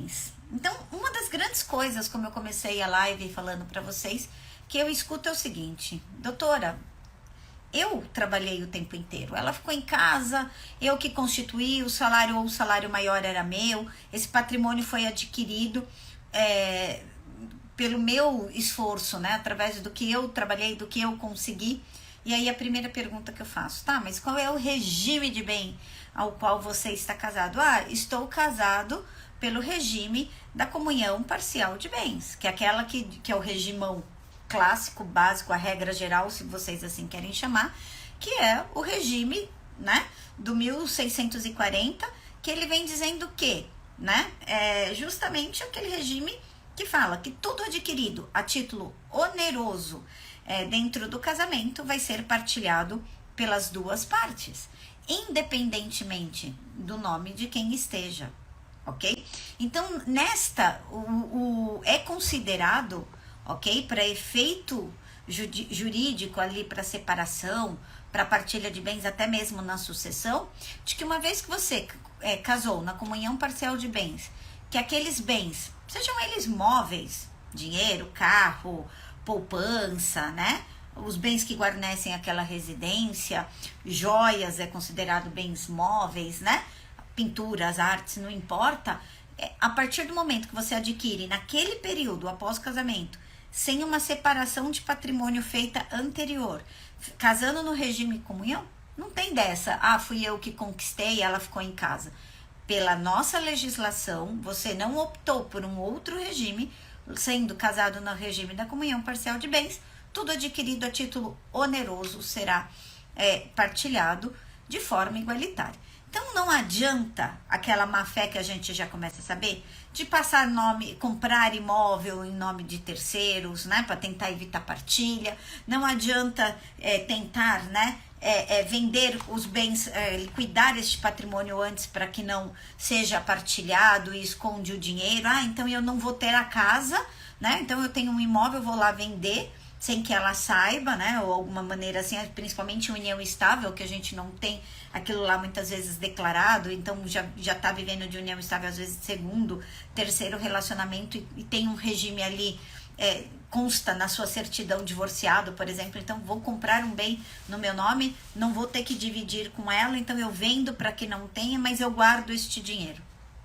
bens. Então, uma das grandes coisas, como eu comecei a live falando para vocês, que eu escuto é o seguinte: doutora, eu trabalhei o tempo inteiro, ela ficou em casa, eu que constituí o salário, ou o salário maior era meu, esse patrimônio foi adquirido pelo meu esforço, né, através do que eu trabalhei, do que eu consegui. E aí a primeira pergunta que eu faço: tá, mas qual é o regime de bem ao qual você está casado? Ah, estou casado pelo regime da comunhão parcial de bens, que é aquela que é o regimão clássico, básico, a regra geral, se vocês assim querem chamar, que é o regime, né, do 1640, que ele vem dizendo que, né, é justamente aquele regime que fala que tudo adquirido a título oneroso dentro do casamento vai ser partilhado pelas duas partes, independentemente do nome de quem esteja, ok? Então, é considerado, ok, para efeito jurídico ali, para separação, para partilha de bens, até mesmo na sucessão, de que uma vez que você casou na comunhão parcial de bens, que aqueles bens, sejam eles móveis, dinheiro, carro, poupança, né? Os bens que guarnecem aquela residência, joias é considerado bens móveis, né? Pinturas, artes, não importa. A partir do momento que você adquire naquele período após o casamento, sem uma separação de patrimônio feita anterior, casando no regime comunhão, não tem dessa. Ah, fui eu que conquistei e ela ficou em casa. Pela nossa legislação, você não optou por um outro regime, sendo casado no regime da comunhão parcial de bens, tudo adquirido a título oneroso será partilhado de forma igualitária. Então não adianta aquela má fé que a gente já começa a saber, de passar comprar imóvel em nome de terceiros, né, para tentar evitar partilha. Não adianta tentar, né, vender os bens, liquidar este patrimônio antes para que não seja partilhado e esconde o dinheiro. Ah, então eu não vou ter a casa, né? Então eu tenho um imóvel, vou lá vender sem que ela saiba, né? Ou alguma maneira assim, principalmente união estável, que a gente não tem aquilo lá muitas vezes declarado, então já tá vivendo de união estável, às vezes segundo, terceiro relacionamento, e tem um regime ali, consta na sua certidão divorciado, por exemplo. Então vou comprar um bem no meu nome, não vou ter que dividir com ela, então eu vendo para que não tenha, mas eu guardo este dinheiro.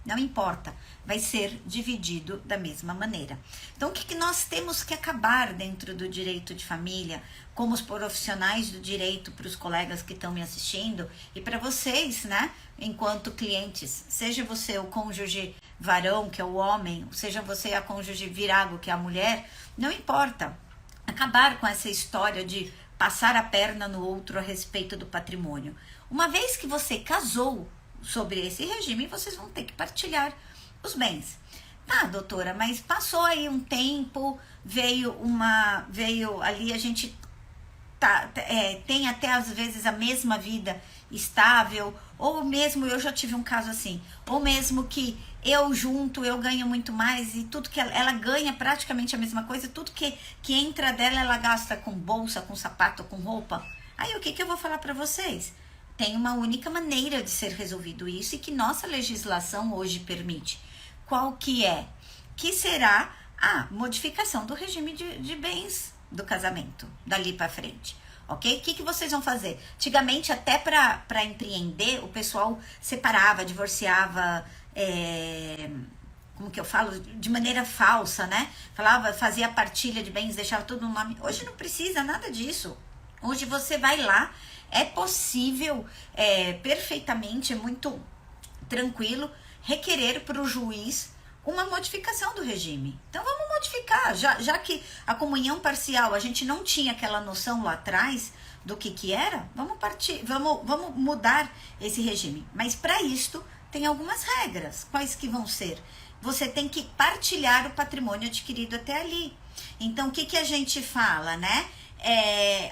Não importa, vai ser dividido da mesma maneira. Então, o que nós temos que acabar dentro do direito de família, como os profissionais do direito, para os colegas que estão me assistindo, e para vocês, né, enquanto clientes, seja você o cônjuge varão, que é o homem, seja você a cônjuge virago, que é a mulher, não importa. Acabar com essa história de passar a perna no outro a respeito do patrimônio. Uma vez que você casou sobre esse regime, vocês vão ter que partilhar os bens. Tá, doutora, mas passou aí um tempo, veio ali, a gente tem até às vezes a mesma vida estável, ou mesmo, eu já tive um caso assim, ou mesmo que eu ganho muito mais, e tudo que ela ganha praticamente a mesma coisa, tudo que entra dela, ela gasta com bolsa, com sapato, com roupa. Aí o que eu vou falar para vocês? Tem uma única maneira de ser resolvido isso, e que nossa legislação hoje permite. Qual que é? Que será a modificação do regime de bens do casamento, dali para frente, ok? O que vocês vão fazer? Antigamente, até para empreender, o pessoal separava, divorciava, como que eu falo? De maneira falsa, né? Fazia partilha de bens, deixava tudo no nome. Hoje não precisa nada disso. Hoje você vai lá, é possível, perfeitamente, é muito tranquilo, requerer para o juiz uma modificação do regime. Então vamos modificar, já que a comunhão parcial, a gente não tinha aquela noção lá atrás do que era, vamos mudar esse regime. Mas para isto tem algumas regras. Quais que vão ser? Você tem que partilhar o patrimônio adquirido até ali. Então o que a gente fala, né?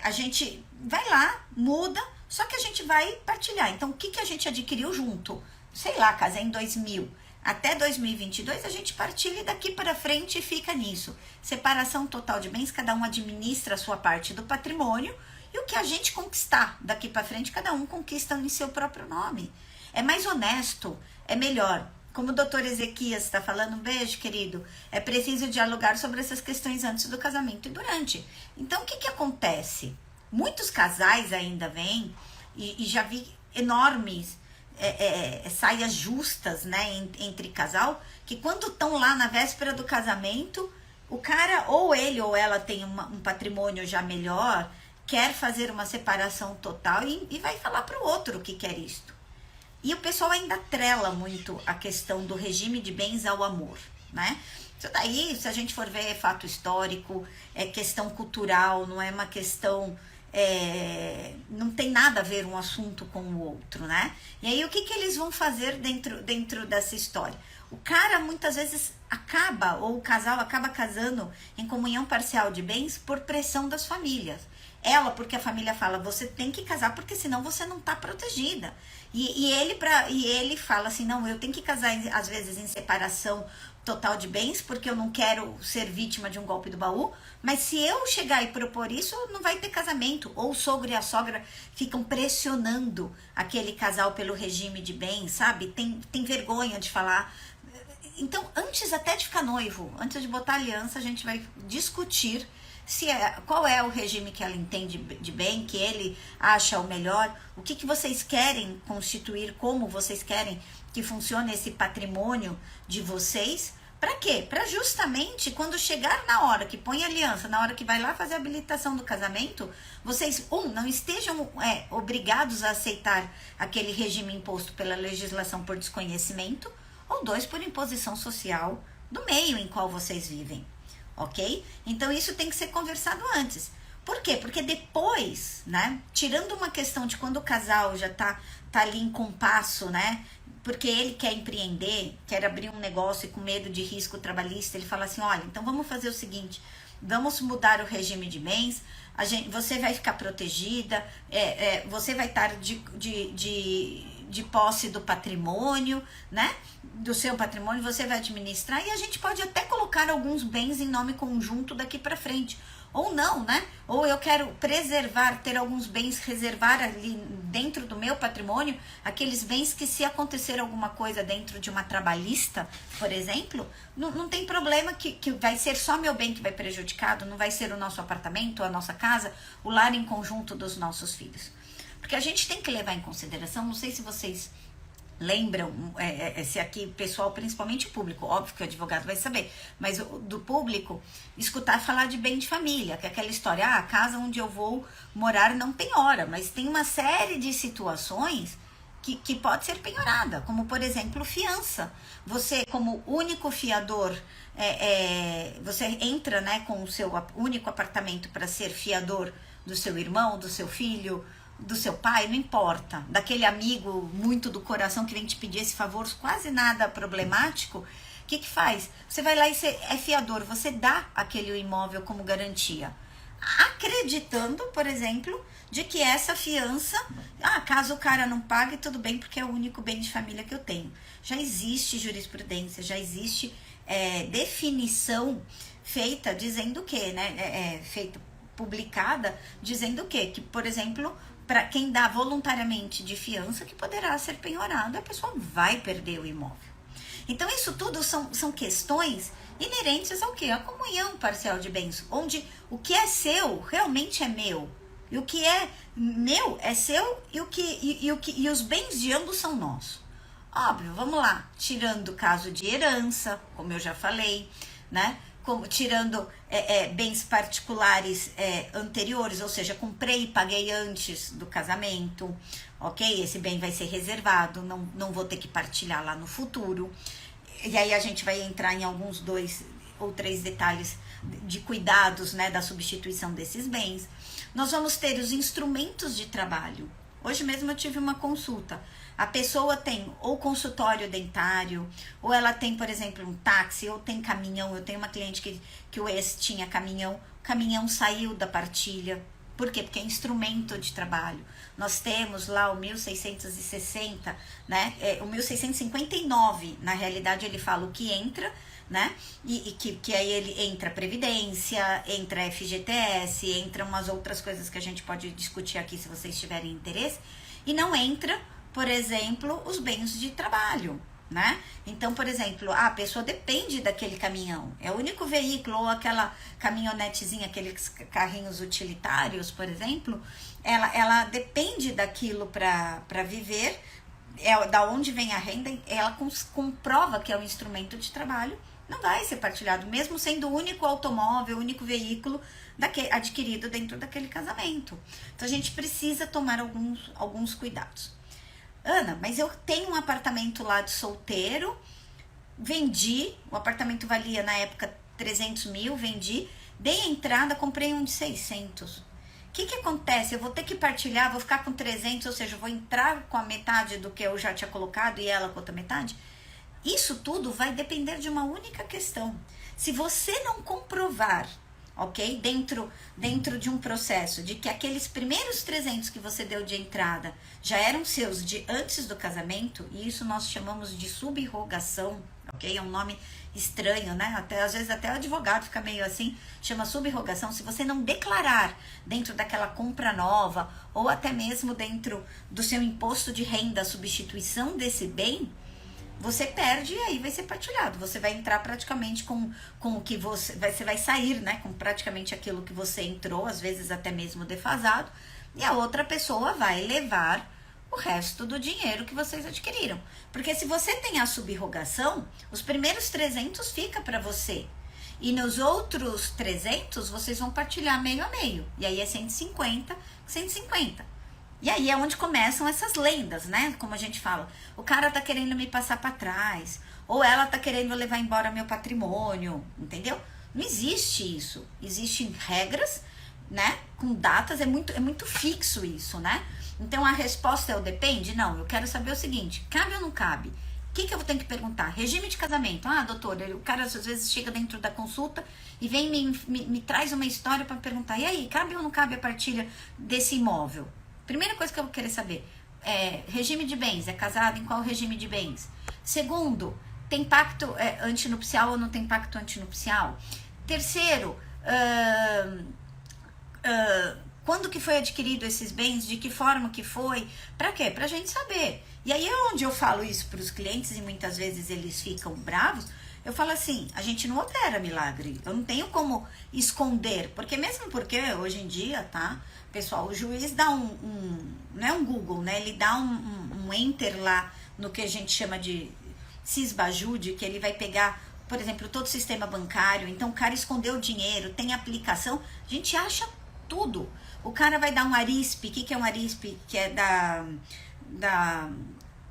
A gente vai lá, muda, só que a gente vai partilhar. Então, o que a gente adquiriu junto? Sei lá, casei em 2000. Até 2022, a gente partilha, e daqui para frente fica nisso. Separação total de bens, cada um administra a sua parte do patrimônio, e o que a gente conquistar daqui para frente, cada um conquista em seu próprio nome. É mais honesto, é melhor. como o doutor Ezequias está falando, um beijo, querido, é preciso dialogar sobre essas questões antes do casamento e durante. Então, o que que acontece? Muitos casais ainda vêm, e já vi enormes saias justas, né, entre casal, que quando estão lá na véspera do casamento, o cara, ou ele ou ela tem um patrimônio já melhor, quer fazer uma separação total e vai falar para o outro que quer isto. E o pessoal ainda atrela muito a questão do regime de bens ao amor, né? Isso daí, se a gente for ver, é fato histórico, é questão cultural, não é uma questão... não tem nada a ver um assunto com o outro, né? E aí, o que que eles vão fazer dentro dessa história? O cara, muitas vezes, acaba, ou o casal acaba casando em comunhão parcial de bens por pressão das famílias. Ela, porque a família fala, você tem que casar, porque senão você não tá protegida. E ele fala assim, não, eu tenho que casar, às vezes, em separação total de bens, porque eu não quero ser vítima de um golpe do baú, mas se eu chegar e propor isso, não vai ter casamento. Ou o sogro e a sogra ficam pressionando aquele casal pelo regime de bens, sabe? Tem vergonha de falar. Então, antes até de ficar noivo, antes de botar aliança, a gente vai discutir qual é o regime que ela entende de bem, que ele acha o melhor, o que vocês querem constituir, como vocês querem que funcione esse patrimônio de vocês. Para quê? Para justamente quando chegar na hora que põe aliança, na hora que vai lá fazer a habilitação do casamento, vocês, não estejam obrigados a aceitar aquele regime imposto pela legislação por desconhecimento, ou 2, por imposição social do meio em qual vocês vivem. Ok? Então, isso tem que ser conversado antes. Por quê? Porque depois, né, tirando uma questão de quando o casal já tá ali em compasso, né, porque ele quer empreender, quer abrir um negócio e com medo de risco trabalhista, ele fala assim, olha, então vamos fazer o seguinte, vamos mudar o regime de bens, você vai ficar protegida, você vai estar de posse do patrimônio, né? Do seu patrimônio, você vai administrar e a gente pode até colocar alguns bens em nome conjunto daqui para frente. Ou não, né? Ou eu quero preservar, ter alguns bens, reservar ali dentro do meu patrimônio, aqueles bens que se acontecer alguma coisa dentro de uma trabalhista, por exemplo, não tem problema que vai ser só meu bem que vai prejudicado, não vai ser o nosso apartamento, a nossa casa, o lar em conjunto dos nossos filhos. Porque a gente tem que levar em consideração, não sei se vocês lembram, se aqui pessoal, principalmente o público, óbvio que o advogado vai saber, mas do público, escutar falar de bem de família, que é aquela história, a casa onde eu vou morar não tem hora, mas tem uma série de situações que pode ser penhorada, como por exemplo fiança. Você, como único fiador, você entra, né, com o seu único apartamento para ser fiador do seu irmão, do seu filho, do seu pai, não importa, daquele amigo muito do coração que vem te pedir esse favor, quase nada problemático, o que faz? Você vai lá e você é fiador, você dá aquele imóvel como garantia, acreditando, por exemplo, de que essa fiança, caso o cara não pague, tudo bem, porque é o único bem de família que eu tenho. Já existe jurisprudência, já existe definição feita dizendo o quê, né? Feita, publicada, dizendo o quê? Que, por exemplo, para quem dá voluntariamente de fiança, que poderá ser penhorado, a pessoa vai perder o imóvel. Então, isso tudo são questões inerentes ao quê? A comunhão parcial de bens, onde o que é seu realmente é meu, e o que é meu é seu, e os bens de ambos são nossos. Óbvio, vamos lá, tirando o caso de herança, como eu já falei, né? Tirando bens particulares anteriores, ou seja, comprei e paguei antes do casamento, ok? Esse bem vai ser reservado, não vou ter que partilhar lá no futuro. E aí a gente vai entrar em alguns 2 ou 3 detalhes de cuidados, né, da substituição desses bens. Nós vamos ter os instrumentos de trabalho. Hoje mesmo eu tive uma consulta. A pessoa tem ou consultório dentário, ou ela tem, por exemplo, um táxi, ou tem caminhão. Eu tenho uma cliente que o ex tinha caminhão, o caminhão saiu da partilha. Por quê? Porque é instrumento de trabalho. Nós temos lá o 1660, né? O 1659, na realidade ele fala o que entra, né? E que aí ele entra Previdência, entra FGTS, entra umas outras coisas que a gente pode discutir aqui se vocês tiverem interesse. E não entra, por exemplo, os bens de trabalho, né? Então, por exemplo, a pessoa depende daquele caminhão, é o único veículo, ou aquela caminhonetezinha, aqueles carrinhos utilitários, por exemplo, ela depende daquilo para viver, da onde vem a renda, ela comprova que é um instrumento de trabalho, não vai ser partilhado, mesmo sendo o único automóvel, o único veículo adquirido dentro daquele casamento. Então a gente precisa tomar alguns cuidados. Ana, mas eu tenho um apartamento lá de solteiro, vendi, o apartamento valia na época 300 mil, vendi, dei a entrada, comprei um de 600. O que acontece? Eu vou ter que partilhar, vou ficar com 300, ou seja, eu vou entrar com a metade do que eu já tinha colocado e ela com a outra metade? Isso tudo vai depender de uma única questão. Se você não comprovar, ok? Dentro de um processo de que aqueles primeiros 300 que você deu de entrada já eram seus de antes do casamento, e isso nós chamamos de subrogação, ok? É um nome estranho, né? Às vezes até o advogado fica meio assim, chama subrogação. Se você não declarar dentro daquela compra nova, ou até mesmo dentro do seu imposto de renda, a substituição desse bem, você perde e aí vai ser partilhado. Você vai entrar praticamente com o que você vai sair, né? Com praticamente aquilo que você entrou, às vezes até mesmo defasado, e a outra pessoa vai levar o resto do dinheiro que vocês adquiriram. Porque se você tem a subrogação, os primeiros 300 fica para você. E nos outros 300, vocês vão partilhar meio a meio. E aí é 150, 150. E aí é onde começam essas lendas, né? Como a gente fala, o cara tá querendo me passar para trás, ou ela tá querendo levar embora meu patrimônio, entendeu? Não existe isso. Existem regras, né? Com datas, é muito fixo isso, né? Então a resposta é o depende? Não, eu quero saber o seguinte, cabe ou não cabe? O que eu vou ter que perguntar? Regime de casamento. Ah, doutor, o cara às vezes chega dentro da consulta e vem me traz uma história para perguntar, e aí, cabe ou não cabe a partilha desse imóvel? Primeira coisa que eu vou querer saber é regime de bens, é casado em qual regime de bens? Segundo, tem pacto antinupcial ou não tem pacto antinupcial? Terceiro, quando que foi adquirido esses bens, de que forma que foi, para quê? Pra gente saber. E aí é onde eu falo isso para os clientes e muitas vezes eles ficam bravos. Eu falo assim, a gente não opera milagre, eu não tenho como esconder, porque mesmo porque hoje em dia, tá, pessoal, o juiz dá não é um Google, né, ele dá um enter lá no que a gente chama de cisbajude, que ele vai pegar, por exemplo, todo o sistema bancário, então o cara escondeu o dinheiro, tem aplicação, a gente acha tudo. O cara vai dar um ARISP, o que é um ARISP? Que é da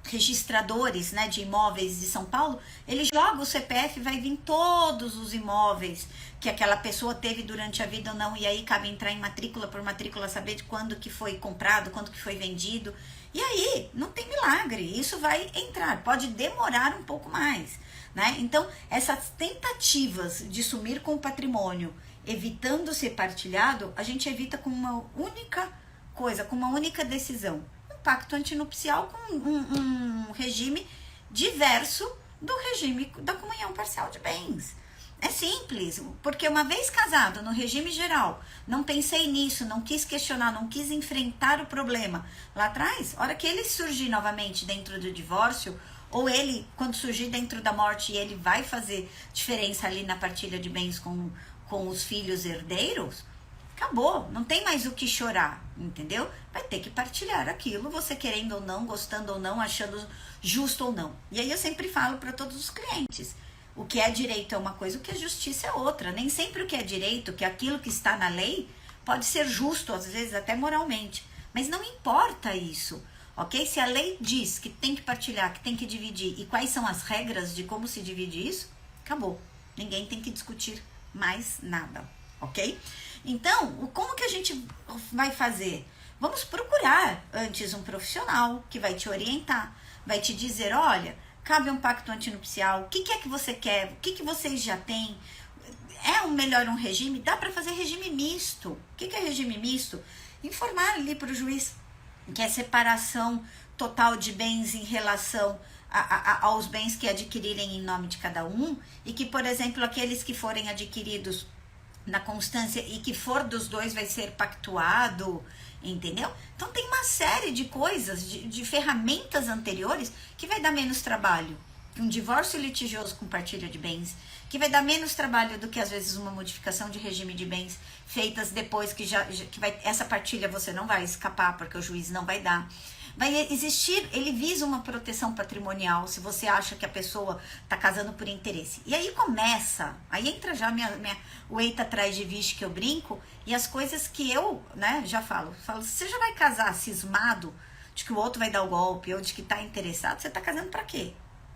registradores, né, de imóveis de São Paulo, ele joga o CPF, vai vir todos os imóveis que aquela pessoa teve durante a vida ou não, e aí cabe entrar em matrícula por matrícula, saber de quando que foi comprado, quando que foi vendido, e aí não tem milagre, isso vai entrar, pode demorar um pouco mais, né? Então essas tentativas de sumir com o patrimônio, evitando ser partilhado, a gente evita com uma única coisa, com uma única decisão, pacto antinupcial com um regime diverso do regime da comunhão parcial de bens. É simples, porque uma vez casado no regime geral, não pensei nisso, não quis questionar, não quis enfrentar o problema. Lá atrás, a hora que ele surgir novamente dentro do divórcio, ou ele, quando surgir dentro da morte, ele vai fazer diferença ali na partilha de bens com os filhos herdeiros, acabou, não tem mais o que chorar, entendeu? Vai ter que partilhar aquilo, você querendo ou não, gostando ou não, achando justo ou não. E aí eu sempre falo para todos os clientes, o que é direito é uma coisa, o que é justiça é outra. Nem sempre o que é direito, que é aquilo que está na lei, pode ser justo, às vezes até moralmente. Mas não importa isso, ok? Se a lei diz que tem que partilhar, que tem que dividir, e quais são as regras de como se divide isso, acabou. Ninguém tem que discutir mais nada, ok? Então, como que a gente vai fazer? Vamos procurar antes um profissional que vai te orientar, vai te dizer, olha, cabe um pacto antinupcial, o que é que você quer, o que vocês já têm, melhor um regime? Dá para fazer regime misto. O que é regime misto? Informar ali para o juiz que é separação total de bens em relação aos bens que adquirirem em nome de cada um, e que, por exemplo, aqueles que forem adquiridos na constância e que for dos dois vai ser pactuado, entendeu? Então tem uma série de coisas, de ferramentas anteriores que vai dar menos trabalho, um divórcio litigioso com partilha de bens, que vai dar menos trabalho do que às vezes uma modificação de regime de bens feitas depois que vai, essa partilha você não vai escapar porque o juiz não vai dar. Vai existir, ele visa uma proteção patrimonial se você acha que a pessoa está casando por interesse. E aí começa, aí entra já o eita atrás de vixe que eu brinco, e as coisas que eu, né, já falo, você já vai casar cismado de que o outro vai dar o golpe ou de que está interessado, você está casando para quê?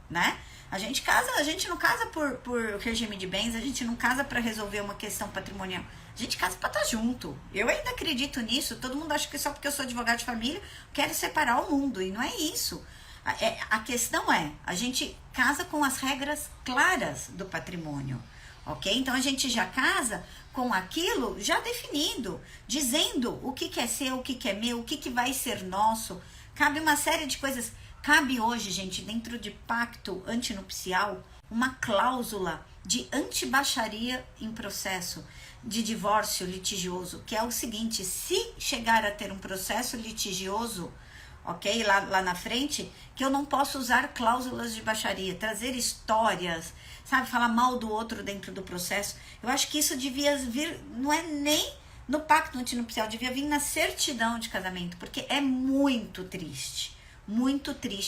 Né? A gente não casa por regime de bens, a gente não casa para resolver uma questão patrimonial. A gente casa para estar junto. Eu ainda acredito nisso. Todo mundo acha que só porque eu sou advogada de família, quero separar o mundo. E não é isso. A questão é, a gente casa com as regras claras do patrimônio. Ok? Então a gente já casa com aquilo já definido, dizendo o que é seu, o que é meu, o que vai ser nosso. Cabe uma série de coisas. Cabe hoje, gente, dentro de pacto antinupcial, uma cláusula de antibaixaria em processo de divórcio litigioso, que é o seguinte: se chegar a ter um processo litigioso, ok, lá na frente, que eu não posso usar cláusulas de baixaria, trazer histórias, sabe, falar mal do outro dentro do processo. Eu acho que isso devia vir, não é nem no pacto antinupcial, devia vir na certidão de casamento, porque é muito triste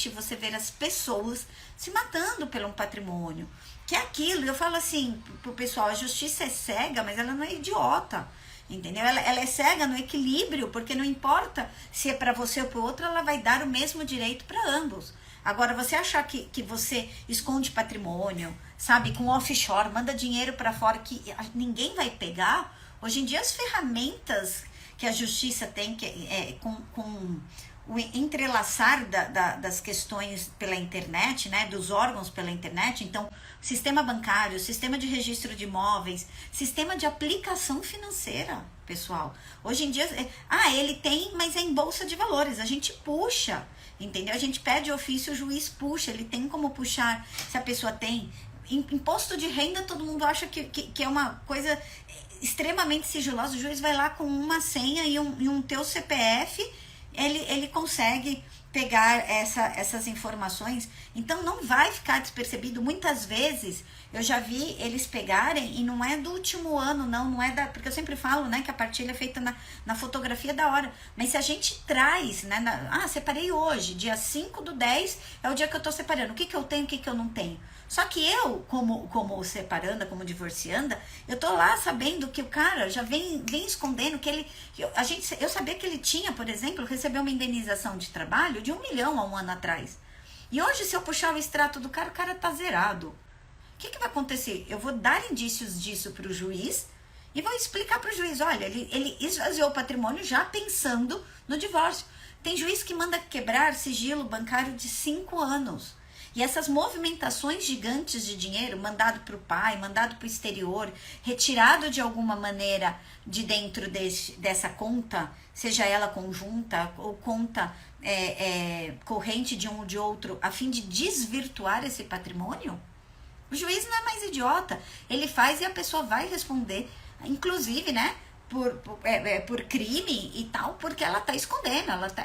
você ver as pessoas se matando pelo um patrimônio. Que é aquilo, eu falo assim pro pessoal, a justiça é cega, mas ela não é idiota, entendeu? Ela é cega no equilíbrio, porque não importa se é para você ou para o outro, ela vai dar o mesmo direito para ambos. Agora, você achar que você esconde patrimônio, sabe, com offshore, manda dinheiro para fora que ninguém vai pegar. Hoje em dia, as ferramentas que a justiça tem com o entrelaçar das questões pela internet, né, dos órgãos pela internet, então, sistema bancário, sistema de registro de imóveis, sistema de aplicação financeira, pessoal. Hoje em dia, ele tem, mas é em bolsa de valores, a gente puxa, entendeu? A gente pede ofício, o juiz puxa, ele tem como puxar, se a pessoa tem. Imposto de renda, todo mundo acha que é uma coisa extremamente sigilosa, o juiz vai lá com uma senha e um teu CPF, ele consegue pegar essas informações, então não vai ficar despercebido. Muitas vezes eu já vi eles pegarem, e não é do último ano, não é porque eu sempre falo, né, que a partilha é feita na fotografia da hora, mas se a gente traz, né, separei hoje, dia 5/10 é o dia que eu tô separando, o que eu tenho, o que eu não tenho. Só que eu, como separanda, como divorcianda, eu tô lá sabendo que o cara já vem escondendo que eu sabia que ele tinha, por exemplo, recebeu uma indenização de trabalho de 1 milhão há um ano atrás. E hoje, se eu puxar o extrato do cara, o cara tá zerado. O que vai acontecer? Eu vou dar indícios disso pro juiz e vou explicar pro juiz, olha, ele esvaziou o patrimônio já pensando no divórcio. Tem juiz que manda quebrar sigilo bancário de 5 anos. E essas movimentações gigantes de dinheiro, mandado para o pai, mandado para o exterior, retirado de alguma maneira de dentro dessa conta, seja ela conjunta ou conta corrente de um ou de outro, a fim de desvirtuar esse patrimônio, o juiz não é mais idiota. Ele faz e a pessoa vai responder, inclusive, né, por crime e tal, porque ela está escondendo, ela tá,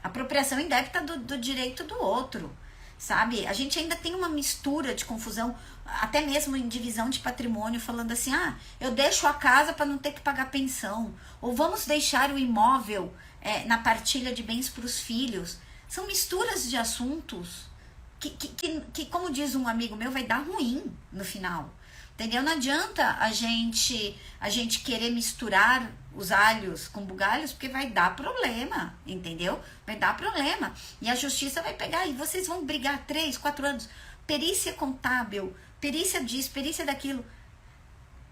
apropriação indébita do direito do outro, sabe? A gente ainda tem uma mistura de confusão, até mesmo em divisão de patrimônio, falando assim, eu deixo a casa para não ter que pagar pensão, ou vamos deixar o imóvel na partilha de bens para os filhos. São misturas de assuntos que, como diz um amigo meu, vai dar ruim no final. Entendeu? Não adianta a gente querer misturar os alhos com bugalhos, porque vai dar problema, entendeu? Vai dar problema. E a justiça vai pegar e vocês vão brigar 3, 4 anos. Perícia contábil, perícia disso, perícia daquilo.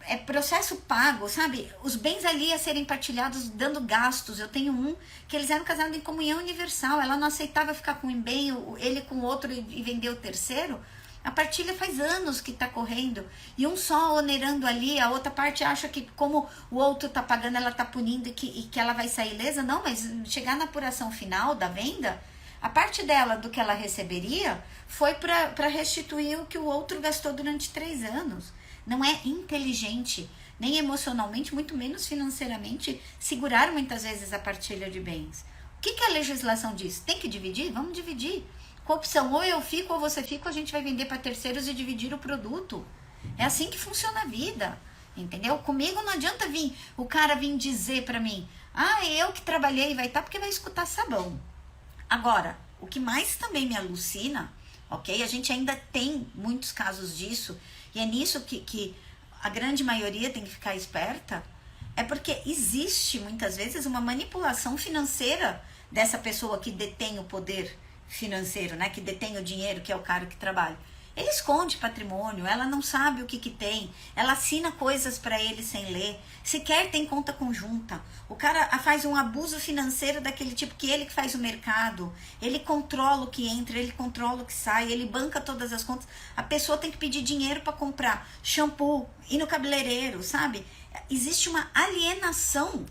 É processo pago, sabe? Os bens ali a serem partilhados dando gastos. Eu tenho um que eles eram casados em comunhão universal. Ela não aceitava ficar com um bem, ele com outro e vender o terceiro. A partilha faz anos que está correndo, e um só onerando ali, a outra parte acha que como o outro está pagando, ela está punindo e que ela vai sair ilesa. Não, mas chegar na apuração final da venda, a parte dela do que ela receberia foi para restituir o que o outro gastou durante 3 anos. Não é inteligente, nem emocionalmente, muito menos financeiramente, segurar muitas vezes a partilha de bens. O que a legislação diz? Tem que dividir? Vamos dividir. com a opção ou eu fico ou você fica, a gente vai vender para terceiros e dividir o produto. É assim que funciona a vida, entendeu? Comigo não adianta vir o cara vir dizer para mim, eu que trabalhei, vai estar porque vai escutar sabão. Agora, o que mais também me alucina, ok? A gente ainda tem muitos casos disso, e é nisso que a grande maioria tem que ficar esperta, é porque existe muitas vezes uma manipulação financeira dessa pessoa que detém o poder financeiro, né? Que detém o dinheiro, que é o cara que trabalha. Ele esconde patrimônio, ela não sabe o que tem, ela assina coisas para ele sem ler, sequer tem conta conjunta. O cara faz um abuso financeiro daquele tipo que ele que faz o mercado, ele controla o que entra, ele controla o que sai, ele banca todas as contas. A pessoa tem que pedir dinheiro para comprar shampoo, ir no cabeleireiro, sabe? Existe uma alienação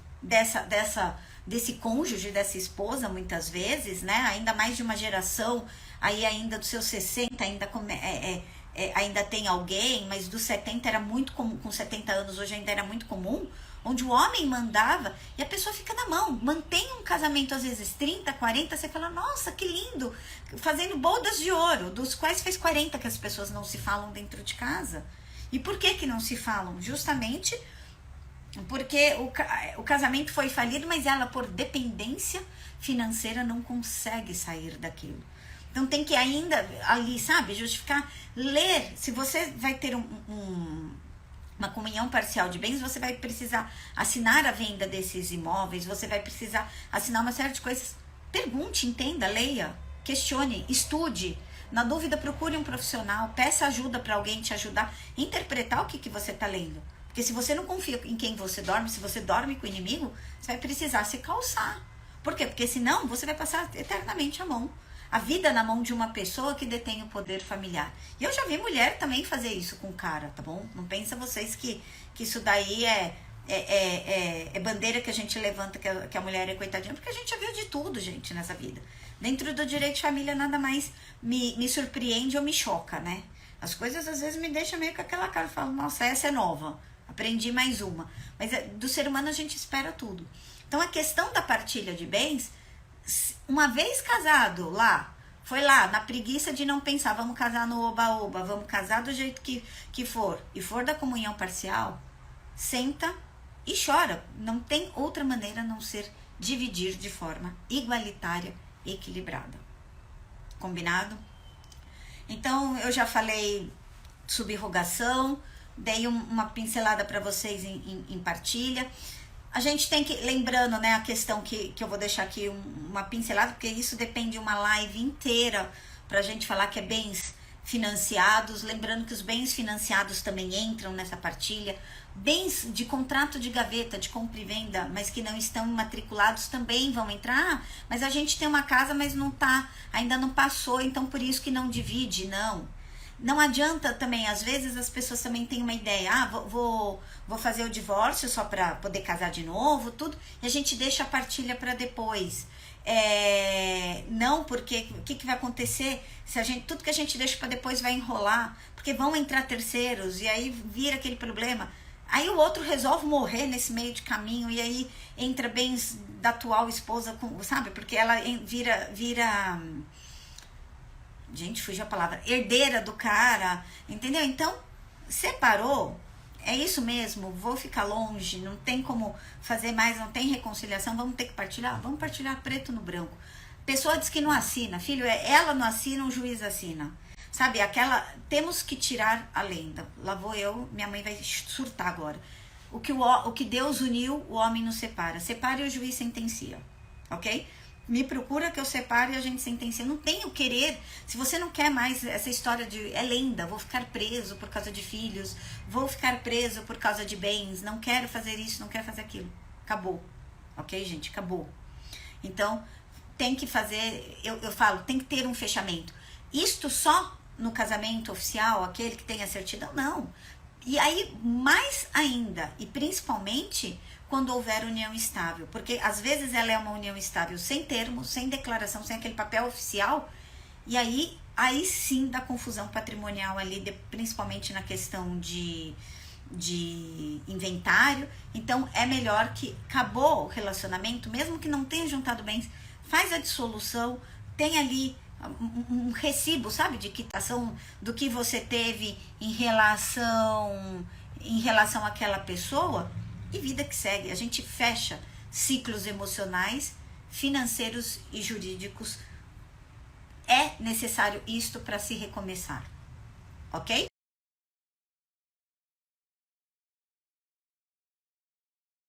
desse cônjuge, dessa esposa, muitas vezes, né? Ainda mais de uma geração, aí ainda dos seus 60, ainda tem alguém, mas dos 70 era muito comum, com 70 anos hoje ainda era muito comum, onde o homem mandava e a pessoa fica na mão. Mantém um casamento às vezes 30, 40, você fala, nossa, que lindo, fazendo bodas de ouro, dos quais faz 40 que as pessoas não se falam dentro de casa. E por que não se falam? Justamente porque o casamento foi falido, mas ela, por dependência financeira, não consegue sair daquilo. Então tem que ainda ali, sabe, justificar, ler. Se você vai ter uma comunhão parcial de bens, você vai precisar assinar a venda desses imóveis, você vai precisar assinar uma série de coisas. Pergunte, entenda, leia, questione, estude. Na dúvida, procure um profissional, peça ajuda para alguém te ajudar a interpretar o que você está lendo. Porque se você não confia em quem você dorme, se você dorme com o inimigo, você vai precisar se calçar. Por quê? Porque senão você vai passar eternamente a vida na mão de uma pessoa que detém o poder familiar. E eu já vi mulher também fazer isso com o cara, tá bom? Não pensa vocês que isso daí é bandeira que a gente levanta, que a mulher é coitadinha, porque a gente já viu de tudo, gente, nessa vida. Dentro do direito de família, nada mais me surpreende ou me choca, né? As coisas às vezes me deixam meio com aquela cara, eu falo, nossa, essa é nova. Aprendi mais uma. Mas do ser humano a gente espera tudo. Então a questão da partilha de bens, uma vez casado foi lá na preguiça de não pensar, vamos casar no oba-oba, vamos casar do jeito que for, e for da comunhão parcial, senta e chora. Não tem outra maneira a não ser dividir de forma igualitária, equilibrada. Combinado? Então eu já falei subrogação, dei uma pincelada para vocês em partilha. A gente tem que, lembrando, né, a questão que eu vou deixar aqui uma pincelada, porque isso depende de uma live inteira para a gente falar que é bens financiados. Lembrando que os bens financiados também entram nessa partilha. Bens de contrato de gaveta, de compra e venda, mas que não estão matriculados também vão entrar. Mas a gente tem uma casa, mas não tá, ainda não passou, então por isso que não divide, não. Não adianta também, às vezes as pessoas também têm uma ideia, vou fazer o divórcio só para poder casar de novo, tudo, e a gente deixa a partilha para depois. Não, porque o que vai acontecer se tudo que a gente deixa para depois vai enrolar, porque vão entrar terceiros e aí vira aquele problema. Aí o outro resolve morrer nesse meio de caminho e aí entra bens da atual esposa, sabe? Porque ela vira gente, fugiu a palavra, herdeira do cara, entendeu? Então, separou, é isso mesmo, vou ficar longe, não tem como fazer mais, não tem reconciliação, vamos ter que partilhar? Vamos partilhar preto no branco. Pessoa diz que não assina, filho, ela não assina, o juiz assina. Sabe, temos que tirar a lenda. Lá vou eu, minha mãe vai surtar agora. O que Deus uniu, o homem não separa. Separa e o juiz sentencia, ok? Me procura que eu separe e a gente sentencia. Não tem o querer. Se você não quer mais essa história é lenda, vou ficar preso por causa de filhos, vou ficar preso por causa de bens, não quero fazer isso, não quero fazer aquilo. Acabou. Ok, gente? Acabou. Então, tem que fazer, eu falo, tem que ter um fechamento. Isto só no casamento oficial, aquele que tem a certidão? Não. E aí, mais ainda, e principalmente quando houver união estável, porque às vezes ela é uma união estável sem termo, sem declaração, sem aquele papel oficial, e aí sim dá confusão patrimonial ali, principalmente na questão de inventário. Então é melhor que acabou o relacionamento, mesmo que não tenha juntado bens, faz a dissolução, tem ali um recibo, sabe, de quitação do que você teve em relação àquela pessoa, e vida que segue. A gente fecha ciclos emocionais, financeiros e jurídicos. É necessário isto para se recomeçar, ok?